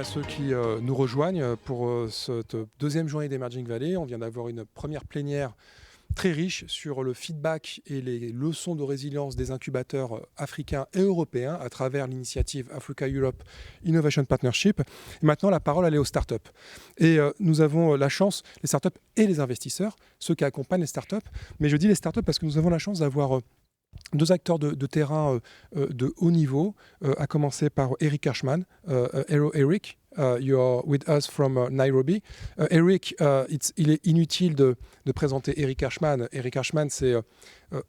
à ceux qui nous rejoignent pour cette deuxième journée d'Emerging Valley. On vient d'avoir une première plénière très riche sur le feedback et les leçons de résilience des incubateurs africains et européens à travers l'initiative Africa Europe Innovation Partnership. Et maintenant, la parole elle est aux startups. Et nous avons la chance, les startups et les investisseurs, ceux qui accompagnent les startups. Mais je dis les startups parce que nous avons la chance d'avoir deux acteurs de terrain de haut niveau, à commencer par Eric Cashman. Hello Eric, you're with us from Nairobi. Eric, il est inutile de présenter Eric Cashman. Eric Cashman, c'est,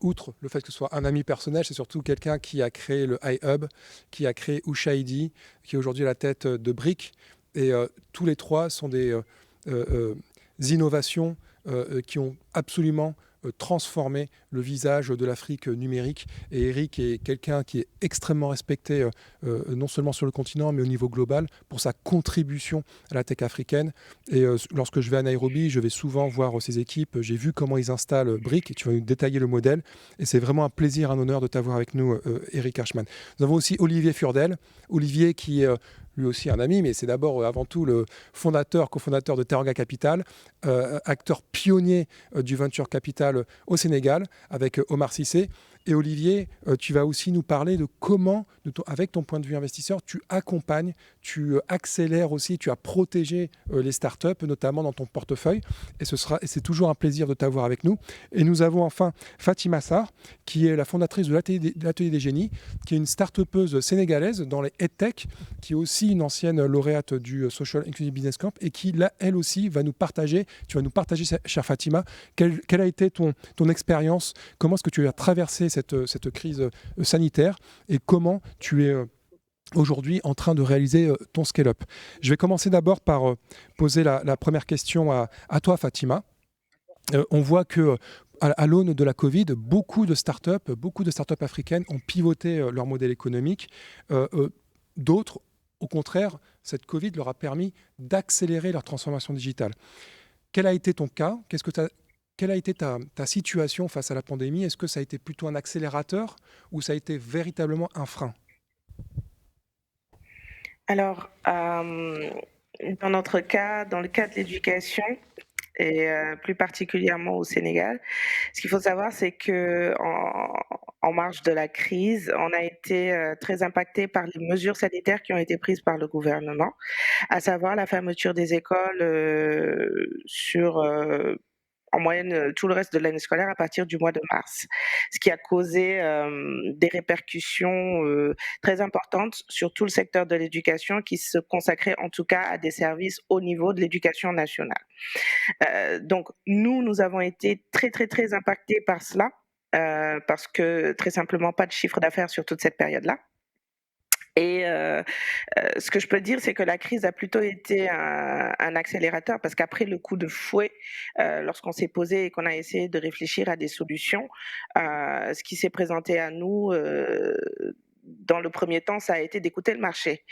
outre le fait que ce soit un ami personnel, c'est surtout quelqu'un qui a créé le iHub, qui a créé Ushaidi, qui est aujourd'hui à la tête de Brick. Et tous les trois sont des innovations qui ont absolument transformer le visage de l'Afrique numérique. Et Eric est quelqu'un qui est extrêmement respecté, non seulement sur le continent, mais au niveau global, pour sa contribution à la tech africaine. Et lorsque je vais à Nairobi, je vais souvent voir ses équipes. J'ai vu comment ils installent Brick, et tu vas nous détailler le modèle. Et c'est vraiment un plaisir, un honneur de t'avoir avec nous, Eric Ashman. Nous avons aussi Olivier Furdel. Olivier qui est lui aussi un ami, mais c'est d'abord avant tout le cofondateur de Teranga Capital, acteur pionnier du venture capital au Sénégal, avec Omar Cissé. Et Olivier, tu vas aussi nous parler de comment, avec ton point de vue investisseur, tu accompagnes, tu accélères aussi, tu as protégé les startups, notamment dans ton portefeuille. Et c'est toujours un plaisir de t'avoir avec nous. Et nous avons enfin Fatima Sarr, qui est la fondatrice de l'Atelier des Génies, qui est une start-upeuse sénégalaise dans les EdTech, qui est aussi une ancienne lauréate du Social Inclusive Business Camp et qui, là, elle aussi, va nous partager, chère Fatima, quelle a été ton expérience, comment est-ce que tu as traversé cette crise sanitaire et comment tu es aujourd'hui en train de réaliser ton scale-up. Je vais commencer d'abord par poser la première question à toi, Fatima. On voit que à l'aune de la Covid, beaucoup de startups africaines ont pivoté leur modèle économique. D'autres, au contraire, cette Covid leur a permis d'accélérer leur transformation digitale. Quel a été ton cas ? Quelle a été ta situation face à la pandémie ? Est-ce que ça a été plutôt un accélérateur ou ça a été véritablement un frein ? Alors, dans notre cas, dans le cas de l'éducation, et plus particulièrement au Sénégal, ce qu'il faut savoir, c'est qu'en marge de la crise, on a été très impacté par les mesures sanitaires qui ont été prises par le gouvernement, à savoir la fermeture des écoles sur en moyenne tout le reste de l'année scolaire à partir du mois de mars. Ce qui a causé des répercussions très importantes sur tout le secteur de l'éducation qui se consacrait en tout cas à des services au niveau de l'éducation nationale. Donc nous avons été très, très, très impactés par cela, parce que très simplement pas de chiffre d'affaires sur toute cette période-là. Et ce que je peux dire, c'est que la crise a plutôt été un accélérateur parce qu'après le coup de fouet, lorsqu'on s'est posé et qu'on a essayé de réfléchir à des solutions, ce qui s'est présenté à nous, dans le premier temps, ça a été d'écouter le marché.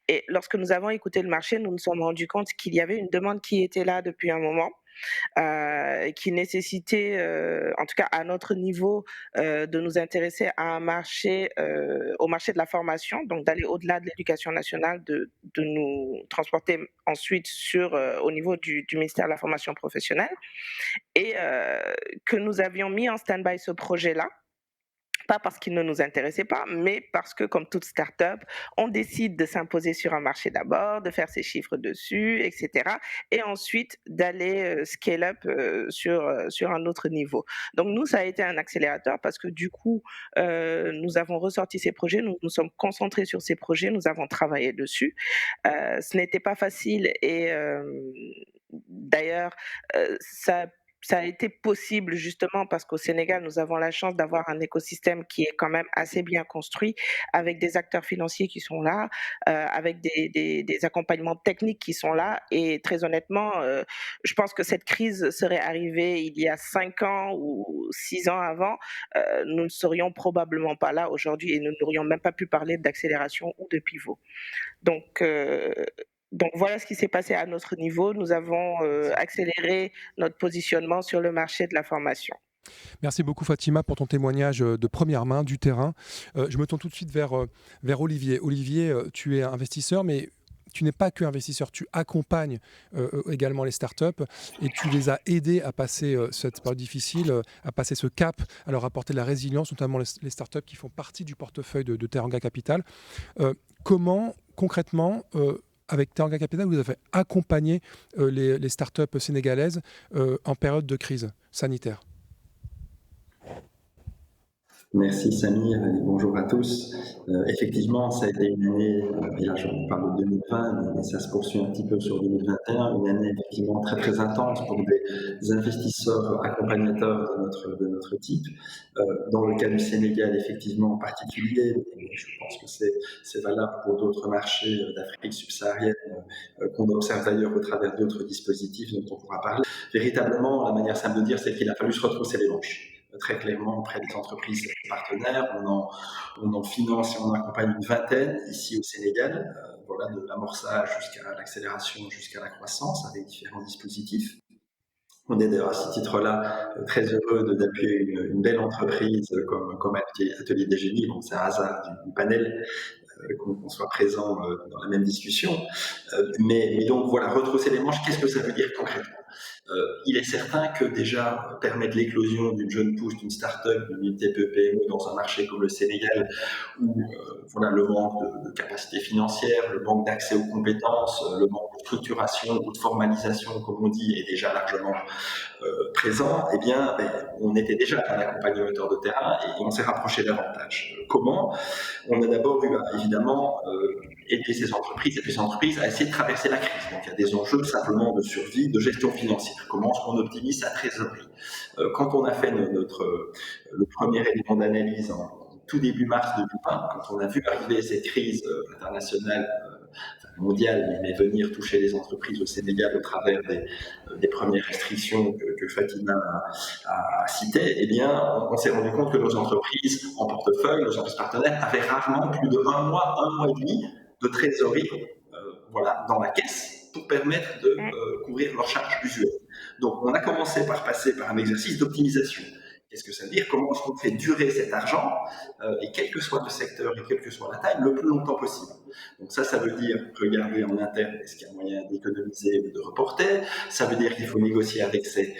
Et lorsque nous avons écouté le marché, nous nous sommes rendus compte qu'il y avait une demande qui était là depuis un moment, qui nécessitait, en tout cas à notre niveau, de nous intéresser à un marché, au marché de la formation, donc d'aller au-delà de l'éducation nationale, de nous transporter ensuite au niveau du ministère de la formation professionnelle et que nous avions mis en stand-by ce projet-là, pas parce qu'il ne nous intéressait pas, mais parce que, comme toute start-up, on décide de s'imposer sur un marché d'abord, de faire ses chiffres dessus, etc. Et ensuite d'aller scale up sur un autre niveau. Donc nous, ça a été un accélérateur parce que du coup, nous avons ressorti ces projets, nous nous sommes concentrés sur ces projets, nous avons travaillé dessus. Ce n'était pas facile et d'ailleurs, ça a été possible justement parce qu'au Sénégal, nous avons la chance d'avoir un écosystème qui est quand même assez bien construit, avec des acteurs financiers qui sont là, avec des accompagnements techniques qui sont là. Et très honnêtement, je pense que cette crise serait arrivée il y a 5 ans ou 6 ans avant, nous ne serions probablement pas là aujourd'hui et nous n'aurions même pas pu parler d'accélération ou de pivot. Donc, euh, donc voilà ce qui s'est passé à notre niveau. Nous avons accéléré notre positionnement sur le marché de la formation. Merci beaucoup Fatima pour ton témoignage de première main du terrain. Je me tourne tout de suite vers Olivier. Olivier, tu es investisseur, mais tu n'es pas que investisseur, tu accompagnes également les startups et tu les as aidés à passer cette période difficile, à passer ce cap, à leur apporter de la résilience, notamment les startups qui font partie du portefeuille de Teranga Capital. Comment, concrètement, avec Teranga Capital, vous avez accompagné les startups sénégalaises en période de crise sanitaire? Merci Samir et bonjour à tous. Effectivement, ça a été une année, et là je parle de 2020, mais ça se poursuit un petit peu sur 2021, une année effectivement très très intense pour des investisseurs accompagnateurs de notre type. Dans le cas du Sénégal, effectivement en particulier, et je pense que c'est valable pour d'autres marchés d'Afrique subsaharienne qu'on observe d'ailleurs au travers d'autres dispositifs dont on pourra parler. Véritablement, la manière simple de dire, c'est qu'il a fallu se retrousser les manches. Très clairement auprès des entreprises partenaires. On en finance et on accompagne une vingtaine ici au Sénégal, voilà, de l'amorçage jusqu'à l'accélération, jusqu'à la croissance avec différents dispositifs. On est d'ailleurs à ce titre-là très heureux d'appuyer une belle entreprise comme Atelier des Génies. Bon, c'est un hasard du panel qu'on soit présent dans la même discussion. Mais donc voilà, retrousser les manches, qu'est-ce que ça veut dire concrètement ? Il est certain que déjà permettre l'éclosion d'une jeune pousse, d'une start-up, d'une TPE-PME dans un marché comme le Sénégal, où voilà, le manque de capacité financière, le manque d'accès aux compétences, le manque de structuration ou de formalisation, comme on dit, est déjà largement présent, eh bien, on était déjà un accompagnateur de terrain et on s'est rapproché davantage. Comment ? On a d'abord eu à, évidemment, aider ces entreprises et ces entreprises à essayer de traverser la crise. Donc, il y a des enjeux simplement de survie, de gestion financière. Comment est-ce qu'on optimise sa trésorerie ? Quand on a fait le premier élément d'analyse en tout début mars 2020, quand on a vu arriver cette crise internationale, mondiale, mais venir toucher les entreprises au Sénégal au travers des premières restrictions que Fatima a citées, eh bien, on s'est rendu compte que nos entreprises en portefeuille, nos entreprises partenaires, avaient rarement plus de un mois et demi de trésorerie voilà, dans la caisse pour permettre de couvrir leurs charges usuelles. Donc, on a commencé par passer par un exercice d'optimisation. Qu'est-ce que ça veut dire ? Comment est-ce qu'on fait durer cet argent, et quel que soit le secteur et quelle que soit la taille, le plus longtemps possible. Donc ça veut dire regarder en interne est-ce qu'il y a moyen d'économiser ou de reporter. Ça veut dire qu'il faut négocier avec ses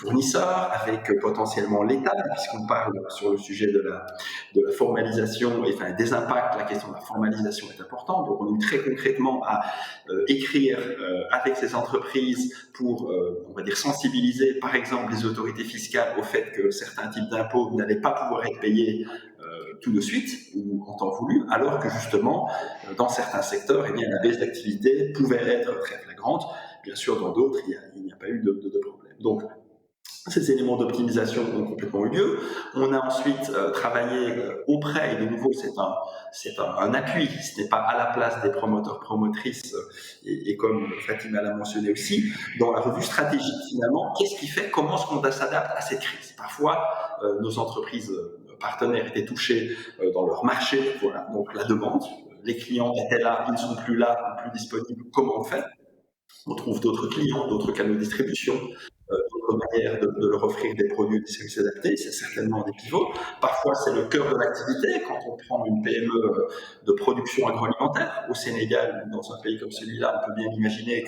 fournisseurs, avec potentiellement l'État, puisqu'on parle sur le sujet de la formalisation, et enfin des impacts, la question de la formalisation est importante. Donc on a eu très concrètement à écrire avec ces entreprises pour, on va dire, sensibiliser par exemple les autorités fiscales au fait que certains types d'impôts n'allaient pas pouvoir être payés tout de suite ou en temps voulu, alors que justement, dans certains secteurs, eh bien, la baisse d'activité pouvait être très flagrante. Bien sûr, dans d'autres, il n'y a pas eu de problème. Donc, ces éléments d'optimisation ont complètement eu lieu. On a ensuite travaillé auprès, et de nouveau c'est un appui, ce n'est pas à la place des promoteurs, promotrices, et comme Fatima l'a mentionné aussi, dans la revue stratégique finalement, qu'est-ce qui fait, comment est-ce qu'on s'adapte à cette crise ? Parfois, nos entreprises partenaires étaient touchés dans leur marché, voilà, donc la demande, les clients étaient là, ils ne sont plus là, plus disponibles, comment on fait ? On trouve d'autres clients, d'autres canaux de distribution, d'autres manières de leur offrir des produits et des services adaptés, c'est certainement des pivots. Parfois, c'est le cœur de l'activité. Quand on prend une PME de production agroalimentaire au Sénégal ou dans un pays comme celui-là, on peut bien imaginer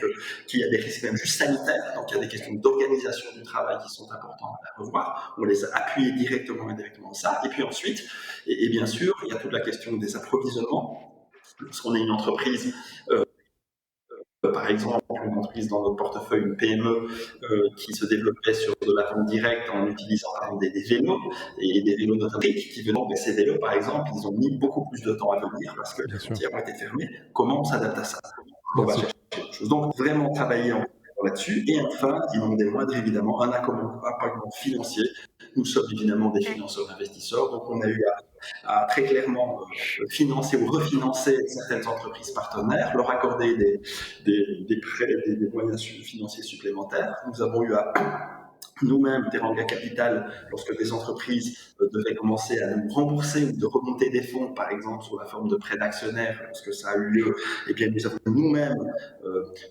qu'il y a des risques même juste sanitaires. Donc, il y a des questions d'organisation du travail qui sont importantes à revoir. On les a appuyés directement et indirectement à ça. Et puis ensuite, et bien sûr, il y a toute la question des approvisionnements. Lorsqu'on est une entreprise, par exemple, une entreprise dans notre portefeuille, une PME qui se développait sur de la vente directe en utilisant des vélos, et des vélos notamment qui venaient de ces vélos, par exemple, ils ont mis beaucoup plus de temps à venir parce que les frontières ont été fermées. Comment on s'adapte à ça ? On va chercher autre chose. Donc, vraiment travailler là-dessus. Et enfin, il n'en est moindre, évidemment, un accompagnement financier. Nous sommes évidemment des financeurs investisseurs, donc on a eu à très clairement financer ou refinancer certaines entreprises partenaires, leur accorder des prêts, des moyens financiers supplémentaires. Nous avons eu à nous-mêmes, Teranga Capital, lorsque des entreprises devaient commencer à nous rembourser ou de remonter des fonds, par exemple sous la forme de prêts d'actionnaires, lorsque ça a eu lieu, eh bien, nous avons nous-mêmes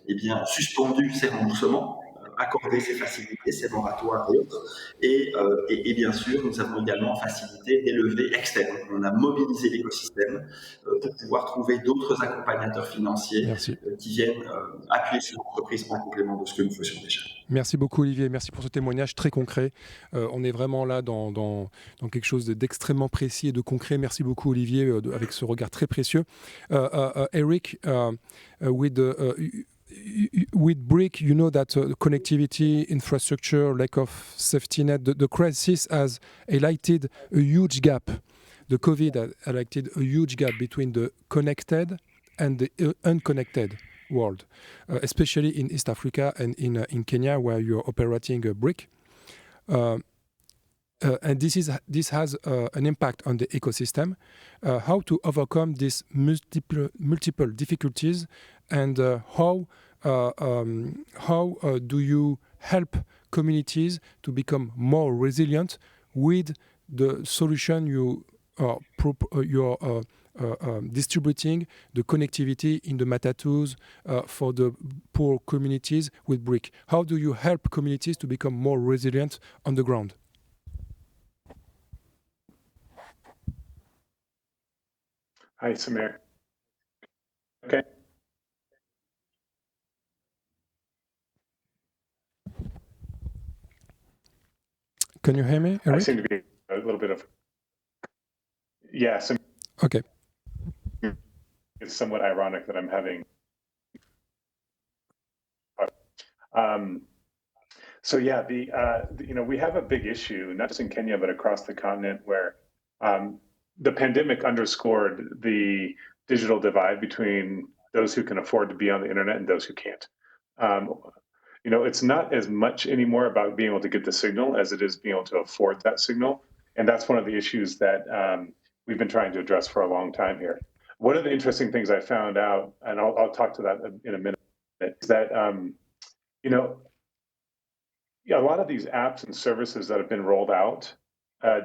eh bien, suspendu ces remboursements accordé ces facilités, ces moratoires et autres. Et bien sûr, nous avons également facilité des levées externes. On a mobilisé l'écosystème pour pouvoir trouver d'autres accompagnateurs financiers qui viennent appuyer sur l'entreprise en complément de ce que nous faisions déjà. Merci beaucoup Olivier, merci pour ce témoignage très concret. On est vraiment là dans quelque chose d'extrêmement précis et de concret. Merci beaucoup Olivier avec ce regard très précieux. Eric, with BRIC, you know that connectivity, infrastructure, lack of safety net, the crisis has highlighted a huge gap. The COVID has highlighted a huge gap between the connected and the unconnected world, especially in East Africa and in Kenya, where you're operating a BRIC. And this has an impact on the ecosystem. How to overcome these multiple difficulties, and how do you help communities to become more resilient with the solution you are distributing, the connectivity in the Matatus for the poor communities with BRIC? How do you help communities to become more resilient on the ground? Hi, Samir. Okay. Can you hear me, Eric? I seem to be a little bit of... Yes. Okay. It's somewhat ironic that I'm having... So yeah, we have a big issue, not just in Kenya, but across the continent, where the pandemic underscored the digital divide between those who can afford to be on the internet and those who can't. It's not as much anymore about being able to get the signal as it is being able to afford that signal. And that's one of the issues that we've been trying to address for a long time here. One of the interesting things I found out, and I'll talk to that in a minute, is that, a lot of these apps and services that have been rolled out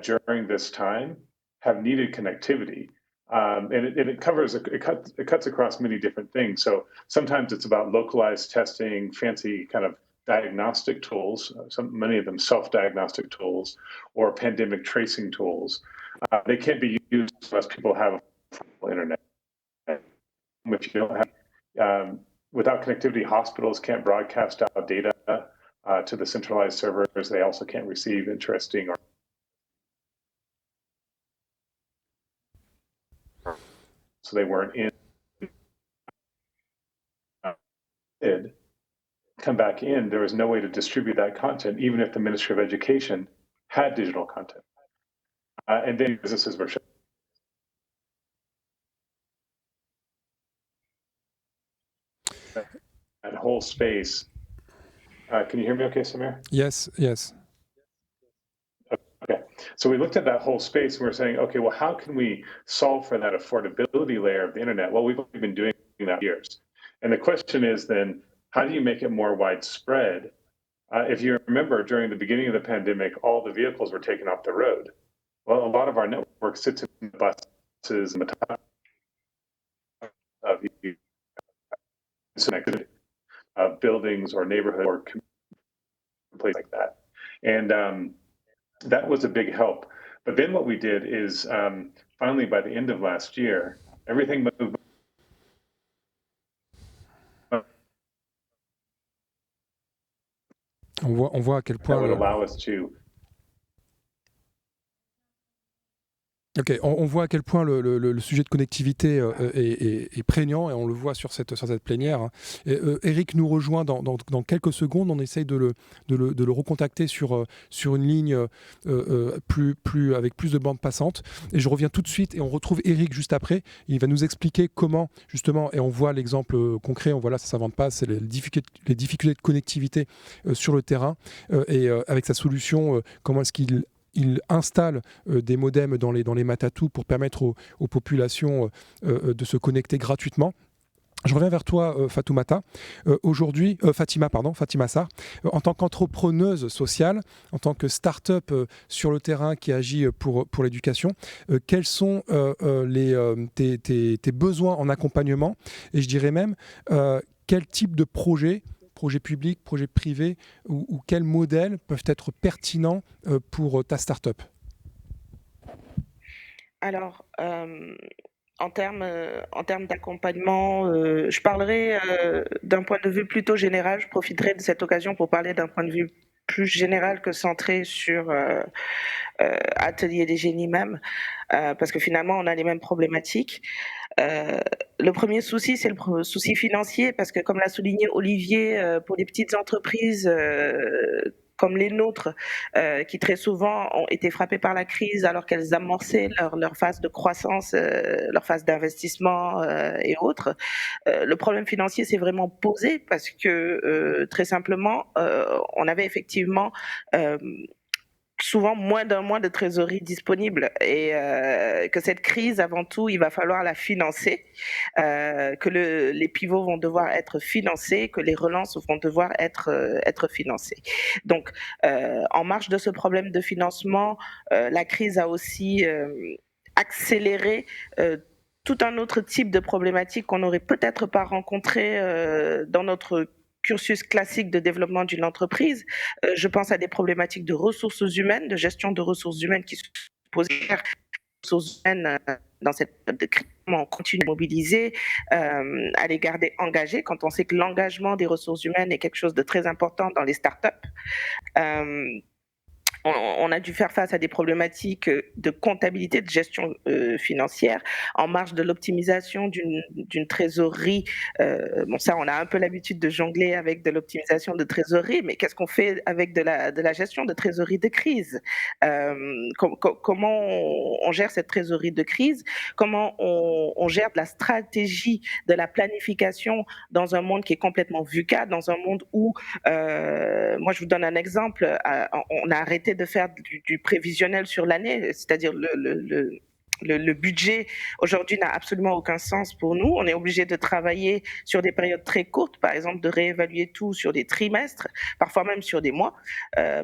during this time have needed connectivity. And it cuts across many different things. So sometimes it's about localized testing, fancy kind of diagnostic tools, many of them self-diagnostic tools, or pandemic tracing tools. They can't be used unless people have a full internet. If you don't have, without connectivity, hospitals can't broadcast out data to the centralized servers. They also can't receive interesting or so they weren't in. Come back in, there was no way to distribute that content, even if the Ministry of Education had digital content. And then businesses were shut. That whole space. Can you hear me okay, Samir? Yes. Okay, so we looked at that whole space and we're saying, okay, well, how can we solve for that affordability layer of the internet? Well, we've been doing that for years. And the question is then, how do you make it more widespread? If you remember, during the beginning of the pandemic, all the vehicles were taken off the road. Well, a lot of our network sits in the buses and the top of the connectivity of buildings or neighborhood or place like that. And that was a big help. But then what we did is finally by the end of last year, everything moved. On voit à quel point. That would allow us to. Ok, on voit à quel point le sujet de connectivité est prégnant, et on le voit sur cette plénière. Eric nous rejoint dans quelques secondes. On essaye de le recontacter sur une ligne avec plus de bandes passantes. Et je reviens tout de suite et on retrouve Eric juste après. Il va nous expliquer comment, justement, et on voit l'exemple concret, on voit là, ça ne s'invente pas, c'est les difficultés de connectivité sur le terrain. Et avec sa solution, comment est-ce qu'il installe des modems dans les Matatus pour permettre aux populations de se connecter gratuitement. Je reviens vers toi, Fatima Sarr. En tant qu'entrepreneuse sociale, en tant que start-up sur le terrain qui agit pour l'éducation, quels sont tes besoins en accompagnement, et je dirais même quel type de projet projets publics, projets privés, ou quels modèles peuvent être pertinents pour ta start-up? Alors, en termes d'accompagnement, je parlerai, d'un point de vue plutôt général. Je profiterai de cette occasion pour parler d'un point de vue plus général que centré sur, Atelier des Génies même, parce que finalement on a les mêmes problématiques. Le premier souci, c'est le souci financier parce que comme l'a souligné Olivier, pour les petites entreprises, comme les nôtres, qui très souvent ont été frappées par la crise alors qu'elles amorçaient leur phase de croissance, leur phase d'investissement, et autres. Le problème financier s'est vraiment posé parce que, très simplement, on avait effectivement, hem souvent moins d'un mois de trésorerie disponible et que cette crise, avant tout, il va falloir la financer, que les pivots vont devoir être financés, que les relances vont devoir être financées. Donc, en marge de ce problème de financement, la crise a aussi accéléré tout un autre type de problématique qu'on n'aurait peut-être pas rencontré dans notre cursus classique de développement d'une entreprise. Je pense à des problématiques de ressources humaines, de gestion de ressources humaines qui se posent ressources humaines dans cette période de crise. On continue à mobiliser, à les garder engagés quand on sait que l'engagement des ressources humaines est quelque chose de très important dans les startups. Euh, on a dû faire face à des problématiques de comptabilité, de gestion financière, en marge de l'optimisation d'une trésorerie. Bon, ça, on a un peu l'habitude de jongler avec de l'optimisation de trésorerie, mais qu'est-ce qu'on fait avec de la gestion de trésorerie de crise? Comment on gère cette trésorerie de crise? Comment on gère de la stratégie, de la planification dans un monde qui est complètement VUCA, dans un monde où, moi, je vous donne un exemple, on a arrêté de faire du prévisionnel sur l'année, c'est-à-dire le budget aujourd'hui n'a absolument aucun sens pour nous. On est obligé de travailler sur des périodes très courtes, par exemple de réévaluer tout sur des trimestres, parfois même sur des mois,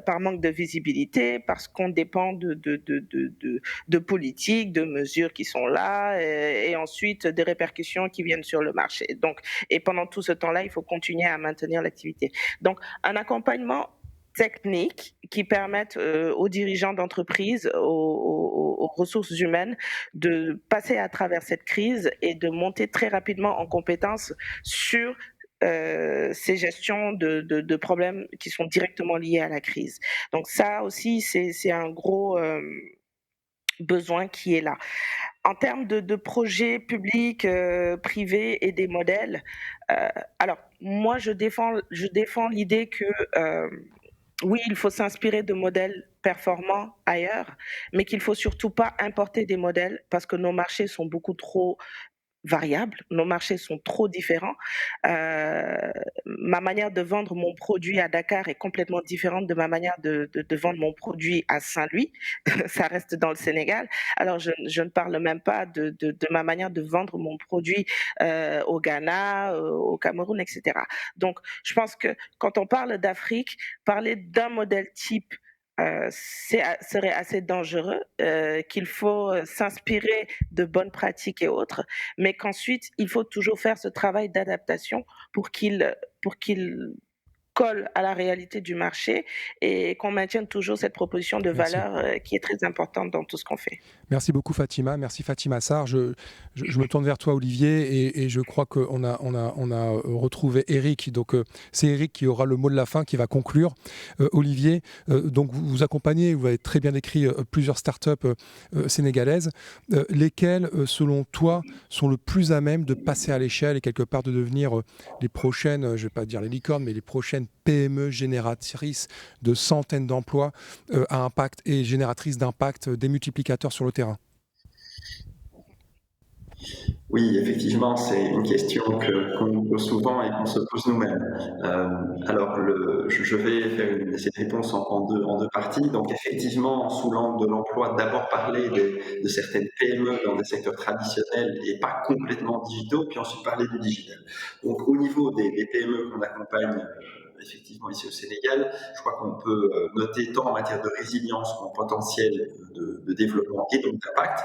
par manque de visibilité, parce qu'on dépend de politiques, de mesures qui sont là, et ensuite des répercussions qui viennent sur le marché. Donc, et pendant tout ce temps-là, il faut continuer à maintenir l'activité. Donc, un accompagnement techniques qui permettent aux dirigeants d'entreprise, aux ressources humaines de passer à travers cette crise et de monter très rapidement en compétences sur ces gestions de problèmes qui sont directement liés à la crise. Donc ça aussi, c'est un gros besoin qui est là. En termes de projets publics, privés et des modèles, alors moi je défends l'idée que oui, il faut s'inspirer de modèles performants ailleurs, mais qu'il faut surtout pas importer des modèles parce que nos marchés sont beaucoup trop variables, nos marchés sont trop différents. Ma manière de vendre mon produit à Dakar est complètement différente de ma manière de vendre mon produit à Saint-Louis. Ça reste dans le Sénégal. Alors je ne parle même pas de ma manière de vendre mon produit au Ghana, au Cameroun, etc. Donc je pense que quand on parle d'Afrique, parler d'un modèle type serait assez dangereux, qu'il faut s'inspirer de bonnes pratiques et autres, mais qu'ensuite, il faut toujours faire ce travail d'adaptation pour qu'il colle à la réalité du marché et qu'on maintienne toujours cette proposition de Merci. valeur qui est très importante dans tout ce qu'on fait. Merci beaucoup Fatima, merci Fatima Sarr. Je me tourne vers toi Olivier et je crois qu'on a retrouvé Eric. Donc c'est Eric qui aura le mot de la fin, qui va conclure. Olivier, donc vous accompagnez, vous avez très bien décrit plusieurs startups sénégalaises, lesquelles selon toi sont le plus à même de passer à l'échelle et quelque part de devenir les prochaines, je ne vais pas dire les licornes, mais les prochaines PME génératrices de centaines d'emplois à impact et génératrices d'impact, des multiplicateurs sur le terrain? Oui, effectivement, c'est une question qu'on nous pose souvent et qu'on se pose nous-mêmes. Alors, je vais faire cette réponse en deux parties. Donc, effectivement, sous l'angle de l'emploi, d'abord parler de certaines PME dans des secteurs traditionnels et pas complètement digitaux, puis ensuite parler du digital. Donc, au niveau des PME qu'on accompagne effectivement ici au Sénégal, je crois qu'on peut noter tant en matière de résilience qu'en potentiel de développement et donc d'impact,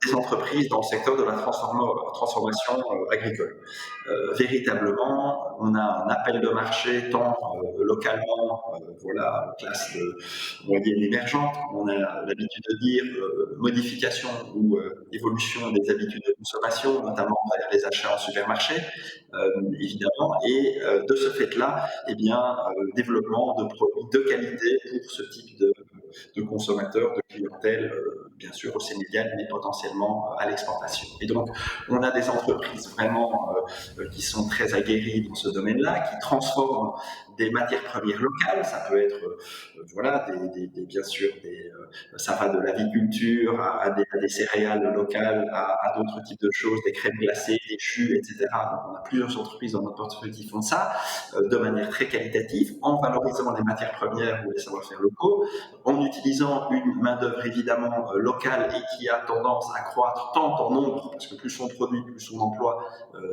des entreprises dans le secteur de la transformation agricole. Véritablement, on a un appel de marché tant localement, voilà, classe moyenne émergente, on a l'habitude de dire modification ou évolution des habitudes de consommation, notamment vers les achats en supermarché, évidemment, et de ce fait-là, eh bien, développement de produits de qualité pour ce type de consommateurs, de clientèle, bien sûr au Sénégal, mais potentiellement à l'exportation. Et donc, on a des entreprises vraiment qui sont très aguerries dans ce domaine-là, qui transforment des matières premières locales. Ça peut être, voilà, bien sûr, ça va de l'aviculture à des céréales locales, à d'autres types de choses, des crèmes glacées, des jus, etc. Donc, on a plusieurs entreprises dans notre portefeuille qui font ça de manière très qualitative, en valorisant les matières premières ou les savoir-faire locaux, en utilisant une main-d'œuvre évidemment locale et qui a tendance à croître tant en nombre, parce que plus on produit, plus on emploie,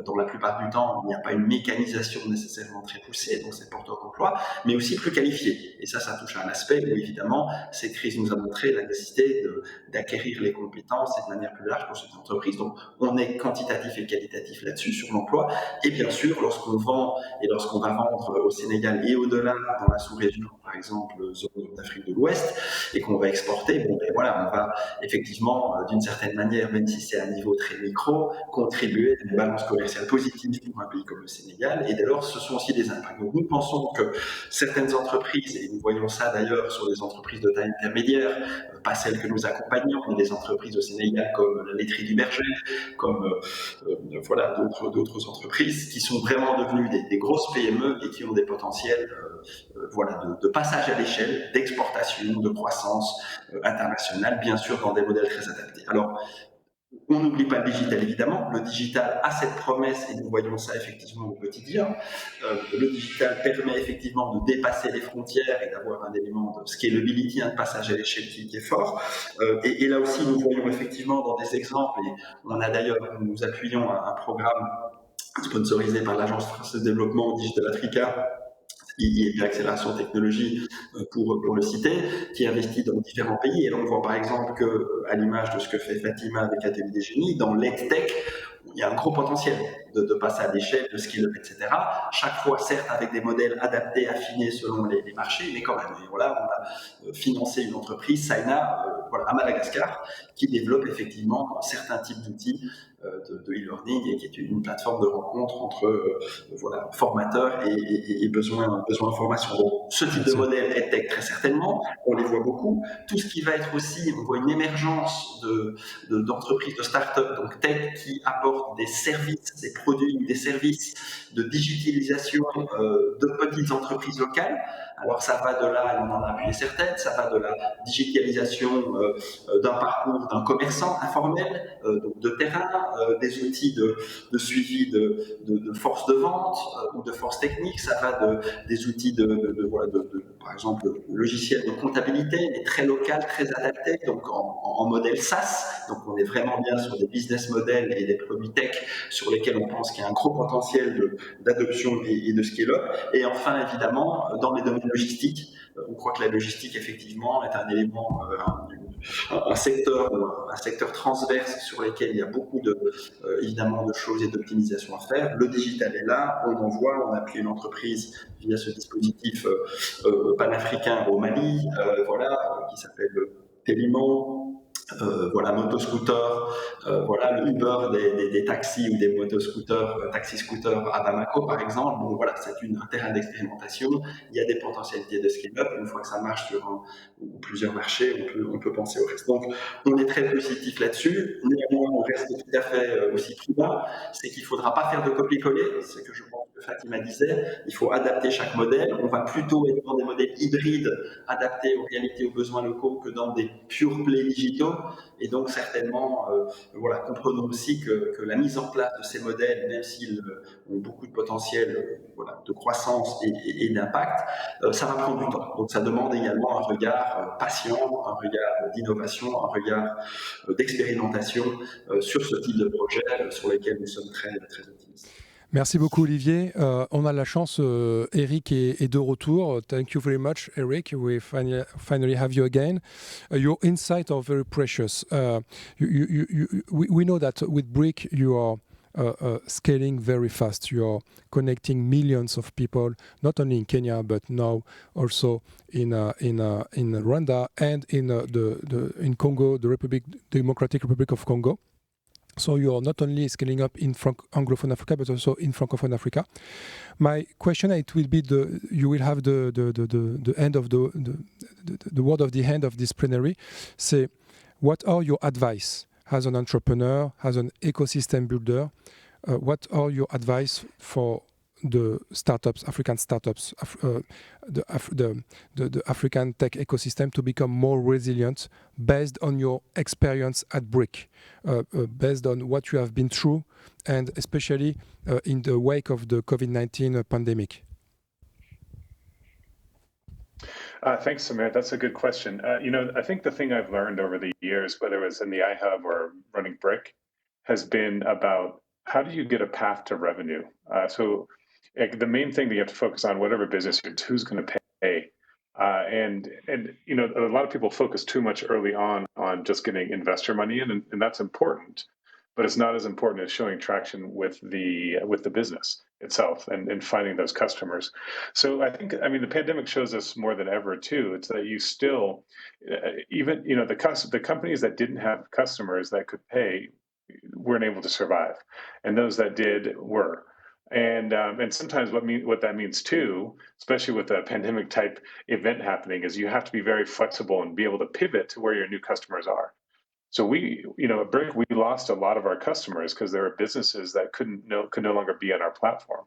dans la plupart du temps, il n'y a pas une mécanisation nécessairement très poussée, donc c'est porteur d'emploi, mais aussi plus qualifié. Et ça touche à un aspect où évidemment, cette crise nous a montré la nécessité d'acquérir les compétences et de manière plus large pour cette entreprise. Donc on est quantitatif et qualitatif là-dessus, sur l'emploi, et bien sûr, lorsqu'on vend et lorsqu'on va vendre au Sénégal et au-delà, dans la sous-région, par exemple, zone d'Afrique de l'Ouest, et qu'on va exporter, bon, ben voilà, on va effectivement, d'une certaine manière, même si c'est à un niveau très micro, contribuer à une balance commerciale positive pour un pays comme le Sénégal, et dès lors, ce sont aussi des impacts. Donc, nous pensons que certaines entreprises, et nous voyons ça d'ailleurs sur des entreprises de taille intermédiaire, pas celles que nous accompagnons, mais des entreprises au Sénégal comme la laiterie du Berger, comme voilà, d'autres entreprises qui sont vraiment devenues des grosses PME et qui ont des potentiels voilà, de passage à l'échelle, d'exportation, de croissance internationale, bien sûr dans des modèles très adaptés. Alors, on n'oublie pas le digital, évidemment. Le digital a cette promesse, et nous voyons ça effectivement au quotidien. Le digital permet effectivement de dépasser les frontières et d'avoir un élément de scalability, un passage à l'échelle qui est fort. Et là aussi, nous voyons effectivement dans des exemples, et on a d'ailleurs, nous appuyons un programme sponsorisé par l'Agence française de développement Digital Africa, qui est l'accélération technologie pour le citer, qui investit dans différents pays. Et là, on voit par exemple qu'à l'image de ce que fait Fatima avec Atelier des Génies, dans l'EdTech, il y a un gros potentiel de passer à l'échelle, de scale-up, etc. Chaque fois, certes, avec des modèles adaptés, affinés selon les marchés, mais quand même. Et voilà, on a financé une entreprise, Saina, voilà, à Madagascar, qui développe effectivement certains types d'outils de e-learning et qui est une plateforme de rencontre entre voilà, formateurs et besoin de formation. Donc, ce type de modèle EdTech, très certainement, on les voit beaucoup. Tout ce qui va être aussi, on voit une émergence d'entreprises, de start-up, donc tech, qui apportent des services, des produits, des services de digitalisation de petites entreprises locales. Alors ça va de là, et on en a appuyé certaines, ça va de la digitalisation d'un parcours d'un commerçant informel, donc de terrain, des outils de suivi de force de vente ou de force technique, ça va des outils par exemple, logiciels de comptabilité, mais très local, très adapté, donc en modèle SaaS. Donc on est vraiment bien sur des business models et des produits tech sur lesquels on pense qu'il y a un gros potentiel d'adoption et de scale-up. Et enfin, évidemment, dans les domaines logistiques, on croit que la logistique, effectivement, est un élément, un secteur transverse sur lequel il y a beaucoup évidemment de choses et d'optimisation à faire. Le digital est là, on en voit, on a appuyé une entreprise via ce dispositif panafricain au Mali, voilà, qui s'appelle Téliman. Voilà, motoscooter, voilà, le Uber des taxis ou des motoscooters, taxi-scooters à Bamako, par exemple. Bon, voilà, c'est un terrain d'expérimentation. Il y a des potentialités de scale-up. Une fois que ça marche sur un ou plusieurs marchés, on peut penser au reste. Donc, on est très positif là-dessus. Néanmoins, on reste tout à fait aussi prudent. C'est qu'il ne faudra pas faire de copier-coller. C'est que je pense que Fatima disait. Il faut adapter chaque modèle. On va plutôt être dans des modèles hybrides adaptés aux réalités, aux besoins locaux que dans des pure play digitaux. Et donc certainement, voilà, comprenons aussi que la mise en place de ces modèles, même s'ils ont beaucoup de potentiel voilà, de croissance et d'impact, ça va prendre du temps. Donc ça demande également un regard patient, un regard d'innovation, un regard d'expérimentation sur ce type de projet sur lesquels nous sommes très, très optimistes. Merci beaucoup Olivier. On a la chance, Eric est de retour. Thank you very much, Eric. We finally have you again. Your insights are very precious. We know that with Brick you are scaling very fast. You are connecting millions of people, not only in Kenya but now also in Rwanda and in Congo, the Democratic Republic of Congo. So you are not only scaling up in Anglophone Africa, but also in Francophone Africa. My question, it will be you will have the end of the word of the end of this plenary. Say, what are your advice as an entrepreneur, as an ecosystem builder? What are your advice for the startups, African startups, the African tech ecosystem to become more resilient based on your experience at Brick, based on what you have been through, and especially in the wake of the COVID-19 pandemic? Thanks, Samir. That's a good question. I think the thing I've learned over the years, whether it was in the iHub or running Brick, has been about how do you get a path to revenue? So the main thing that you have to focus on, whatever business you're in, is who's going to pay. And a lot of people focus too much early on just getting investor money in, and that's important, but it's not as important as showing traction with the business itself and finding those customers. So the pandemic shows us more than ever too. It's that you still, even the companies that didn't have customers that could pay weren't able to survive, and those that did were. And sometimes what that means too, especially with a pandemic type event happening, is you have to be very flexible and be able to pivot to where your new customers are. So at Brick, we lost a lot of our customers because there were businesses that could no longer be on our platform.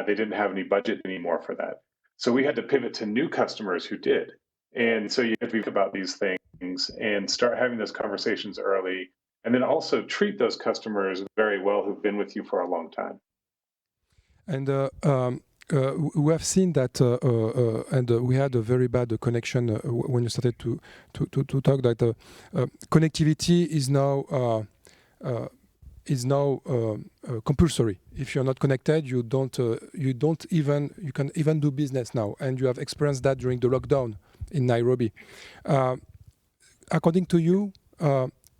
They didn't have any budget anymore for that. So we had to pivot to new customers who did. And so you have to think about these things and start having those conversations early, and then also treat those customers very well who've been with you for a long time. And we have seen that, and we had a very bad connection when you started to talk. That connectivity is now compulsory. If you're not connected, you can even do business now, and you have experienced that during the lockdown in Nairobi. According to you,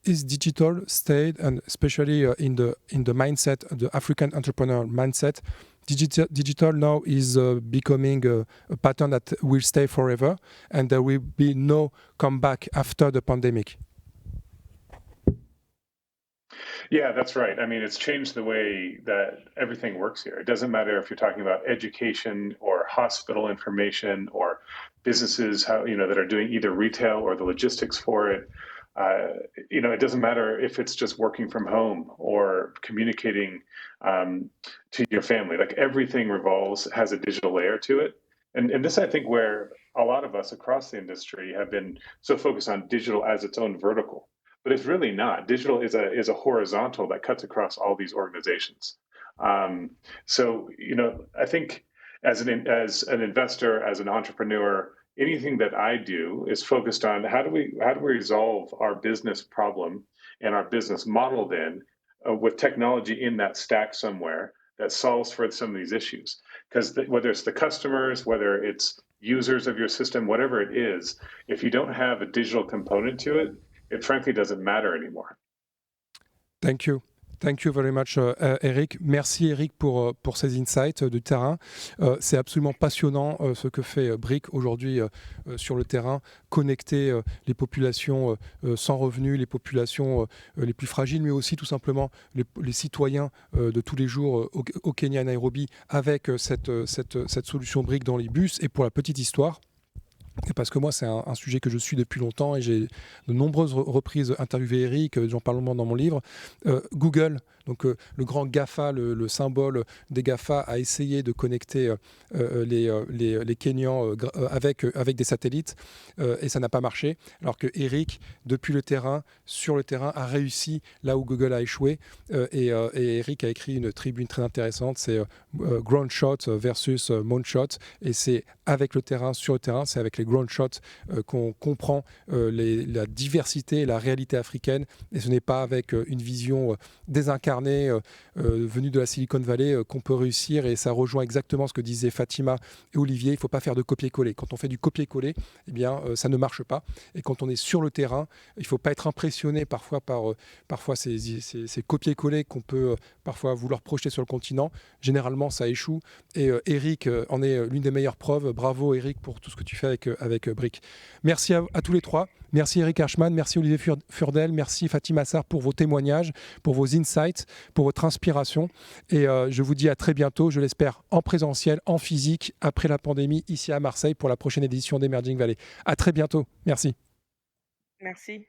is digital stayed, and especially in the mindset, the African entrepreneur mindset, digital now is becoming a pattern that will stay forever, and there will be no comeback after the pandemic? Yeah, that's right. I mean, it's changed the way that everything works here. It doesn't matter if you're talking about education or hospital information or businesses that are doing either retail or the logistics for it. It doesn't matter if it's just working from home or communicating to your family. Like, everything has a digital layer to it. And this, I think, where a lot of us across the industry have been so focused on digital as its own vertical, but it's really not. Digital is a horizontal that cuts across all these organizations. So I think as an investor, as an entrepreneur, anything that I do is focused on how do we resolve our business problem and our business model then with technology in that stack somewhere that solves for some of these issues. Because whether it's the customers, whether it's users of your system, whatever it is, if you don't have a digital component to it, it frankly doesn't matter anymore. Thank you. Thank you very much, Eric. Merci, Eric, pour ces insights du terrain. C'est absolument passionnant ce que fait Brick aujourd'hui sur le terrain, connecter les populations sans revenus, les populations les plus fragiles, mais aussi tout simplement les citoyens de tous les jours au Kenya, à Nairobi, avec cette solution Brick dans les bus. Et pour la petite histoire, parce que moi, c'est un sujet que je suis depuis longtemps et j'ai de nombreuses reprises interviewé Eric, j'en parle dans mon livre. Google, donc le grand GAFA, le symbole des GAFA, a essayé de connecter les Kenyans avec des satellites et ça n'a pas marché. Alors que Eric, depuis le terrain, sur le terrain, a réussi là où Google a échoué. Et Eric a écrit une tribune très intéressante, c'est Ground Shot versus Moon Shot. Et c'est avec le terrain, sur le terrain. C'est avec les ground shots qu'on comprend la diversité et la réalité africaine. Et ce n'est pas avec une vision désincarnée venue de la Silicon Valley qu'on peut réussir. Et ça rejoint exactement ce que disaient Fatima et Olivier. Il ne faut pas faire de copier-coller. Quand on fait du copier-coller, eh bien, ça ne marche pas. Et quand on est sur le terrain, il ne faut pas être impressionné parfois par ces copier-coller qu'on peut parfois vouloir projeter sur le continent. Généralement, ça échoue. Et Eric en est l'une des meilleures preuves. Bravo Eric pour tout ce que tu fais avec Brick. Merci à tous les trois. Merci Eric Ashman, merci Olivier Furdel, merci Fatima Sarr pour vos témoignages, pour vos insights, pour votre inspiration. Et je vous dis à très bientôt, je l'espère en présentiel, en physique, après la pandémie, ici à Marseille pour la prochaine édition d'Emerging Valley. À très bientôt. Merci. Merci.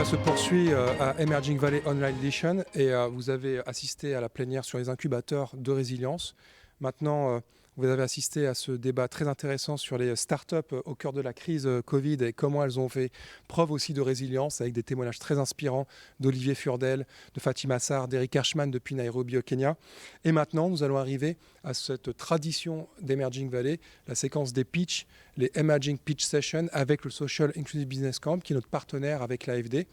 Se poursuit à Emerging Valley Online Edition et vous avez assisté à la plénière sur les incubateurs de résilience. Maintenant, vous avez assisté à ce débat très intéressant sur les startups au cœur de la crise Covid et comment elles ont fait preuve aussi de résilience avec des témoignages très inspirants d'Olivier Furdel, de Fatima Sarr, d'Eric Ashman depuis Nairobi au Kenya. Et maintenant, nous allons arriver à cette tradition d'Emerging Valley, la séquence des pitchs, les Emerging Pitch Sessions avec le Social Inclusive Business Camp qui est notre partenaire avec l'AFD.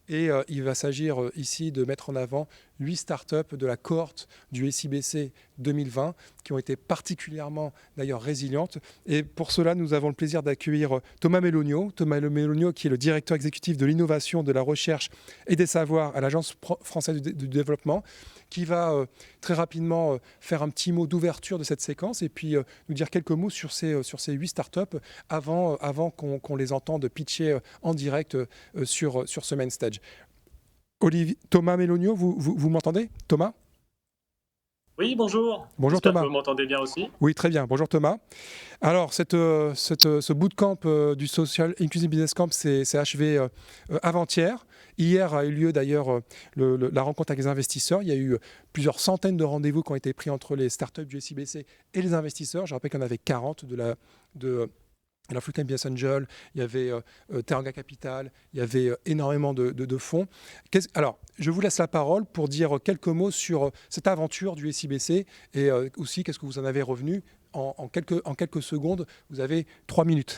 Et il va s'agir ici de mettre en avant 8 startups de la cohorte du SIBC 2020 qui ont été particulièrement d'ailleurs résilientes. Et pour cela, nous avons le plaisir d'accueillir Thomas Melogno. Thomas Melogno qui est le directeur exécutif de l'innovation, de la recherche et des savoirs à l'Agence française du développement, qui va très rapidement faire un petit mot d'ouverture de cette séquence et puis nous dire quelques mots sur ces 8 startups avant qu'on les entende pitcher en direct sur ce main stage. Thomas Melogno, vous m'entendez, Thomas ? Oui, bonjour. Bonjour J'espère Thomas. que vous m'entendez bien aussi. Oui, très bien. Bonjour Thomas. Alors, ce bootcamp du Social Inclusive Business Camp s'est achevé avant-hier. Hier a eu lieu d'ailleurs la rencontre avec les investisseurs. Il y a eu plusieurs centaines de rendez-vous qui ont été pris entre les startups du SIBC et les investisseurs. Je rappelle qu'il y en avait 40 de l'African Business Angel, il y avait Teranga Capital, il y avait énormément de fonds. Alors, je vous laisse la parole pour dire quelques mots sur cette aventure du SIBC et aussi qu'est-ce que vous en avez revenu en quelques secondes. Vous avez 3 minutes.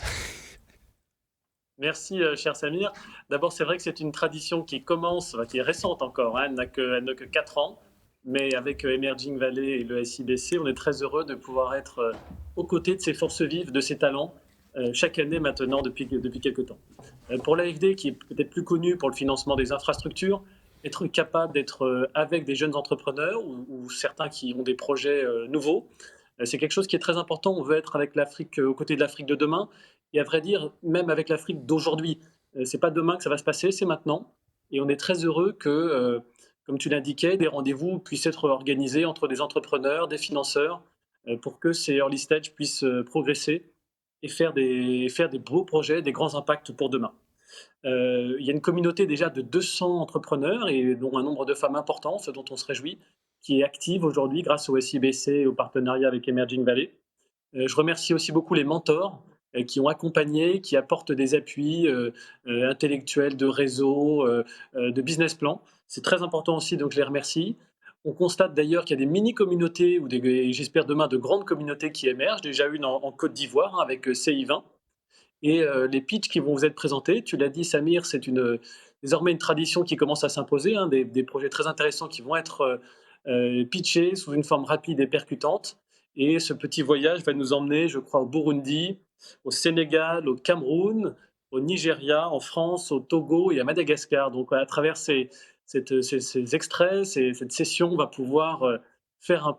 Merci, cher Samir. D'abord, c'est vrai que c'est une tradition qui commence, qui est récente encore, hein, elle n'a que 4 ans. Mais avec Emerging Valley et le SIBC, on est très heureux de pouvoir être aux côtés de ces forces vives, de ces talents, chaque année maintenant depuis quelques temps. Pour l'AFD, qui est peut-être plus connu pour le financement des infrastructures, être capable d'être avec des jeunes entrepreneurs ou certains qui ont des projets nouveaux, c'est quelque chose qui est très important. On veut être avec l'Afrique, aux côtés de l'Afrique de demain, et à vrai dire, même avec l'Afrique d'aujourd'hui. C'est pas demain que ça va se passer, c'est maintenant. Et on est très heureux que, comme tu l'indiquais, des rendez-vous puissent être organisés entre des entrepreneurs, des financeurs, pour que ces early stage puissent progresser et faire des beaux projets, des grands impacts pour demain. Il y a une communauté déjà de 200 entrepreneurs et dont un nombre de femmes important, ce dont on se réjouit, qui est active aujourd'hui grâce au SIBC et au partenariat avec Emerging Valley. Je remercie aussi beaucoup les mentors qui ont accompagné, qui apportent des appuis intellectuels, de réseau, de business plan. C'est très important aussi, donc je les remercie. On constate d'ailleurs qu'il y a des mini-communautés, ou j'espère demain de grandes communautés qui émergent, déjà une en Côte d'Ivoire avec CI20. Et les pitchs qui vont vous être présentés, tu l'as dit Samir, c'est désormais une tradition qui commence à s'imposer, hein, des projets très intéressants qui vont être pitchés sous une forme rapide et percutante. Et ce petit voyage va nous emmener, je crois, au Burundi, au Sénégal, au Cameroun, au Nigeria, en France, au Togo et à Madagascar. Donc à travers ces ces extraits, cette session va pouvoir faire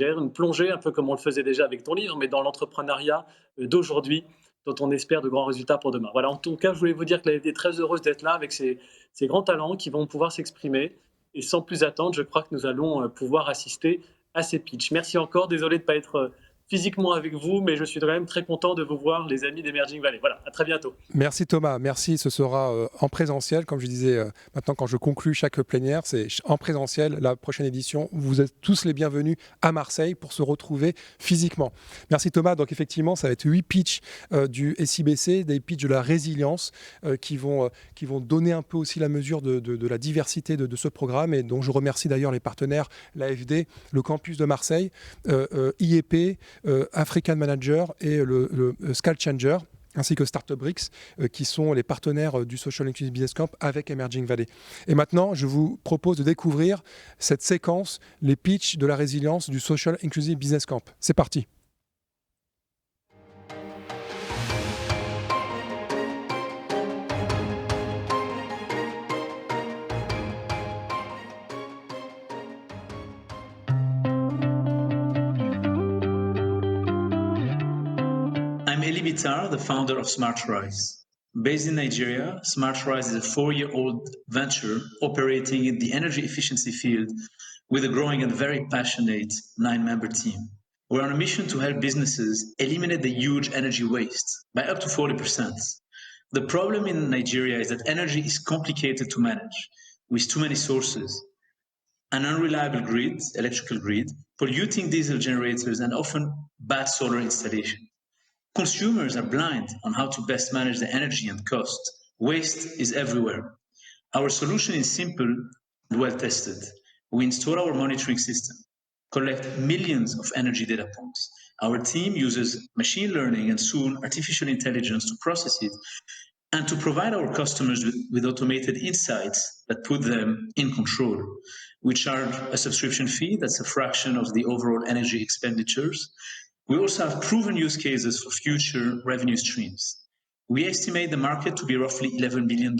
une plongée, un peu comme on le faisait déjà avec ton livre, mais dans l'entrepreneuriat d'aujourd'hui, dont on espère de grands résultats pour demain. Voilà, en tout cas, je voulais vous dire que l'AFD est très heureuse d'être là avec ces grands talents qui vont pouvoir s'exprimer. Et sans plus attendre, je crois que nous allons pouvoir assister à ces pitchs. Merci encore, désolé de ne pas être physiquement avec vous, mais je suis quand même très content de vous voir, les amis d'Emerging Valley. Voilà, à très bientôt. Merci Thomas, merci. Ce sera en présentiel, comme je disais maintenant quand je conclue chaque plénière, c'est en présentiel la prochaine édition. Vous êtes tous les bienvenus à Marseille pour se retrouver physiquement. Merci Thomas. Donc effectivement, ça va être 8 pitchs du SIBC, des pitchs de la résilience qui vont donner un peu aussi la mesure de la diversité de ce programme et dont je remercie d'ailleurs les partenaires, l'AFD, le campus de Marseille, IEP, African Manager et le Scale Changer, ainsi que Startup-Brix, qui sont les partenaires du Social Inclusive Business Camp avec Emerging Valley. Et maintenant, je vous propose de découvrir cette séquence, les pitchs de la résilience du Social Inclusive Business Camp. C'est parti. I'm Eli Bitar, the founder of SmartRise. Based in Nigeria, SmartRise is a 4-year-old venture operating in the energy efficiency field with a growing and very passionate 9-member team. We're on a mission to help businesses eliminate the huge energy waste by up to 40%. The problem in Nigeria is that energy is complicated to manage with too many sources. An unreliable grid, electrical grid, polluting diesel generators, and often bad solar installation. Consumers are blind on how to best manage the energy and cost. Waste is everywhere. Our solution is simple and well tested. We install our monitoring system, collect millions of energy data points. Our team uses machine learning and soon artificial intelligence to process it and to provide our customers with automated insights that put them in control. We charge a subscription fee that's a fraction of the overall energy expenditures. We also have proven use cases for future revenue streams. We estimate the market to be roughly $11 billion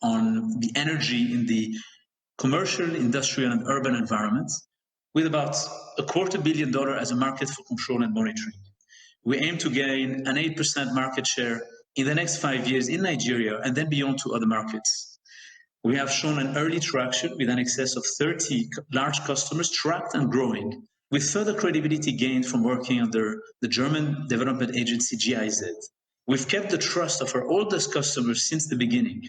on the energy in the commercial, industrial, and urban environments, with about $250 million as a market for control and monitoring. We aim to gain an 8% market share in the next 5 years in Nigeria and then beyond to other markets. We have shown an early traction with an excess of 30 large customers tracked and growing, with further credibility gained from working under the German development agency GIZ. We've kept the trust of our oldest customers since the beginning.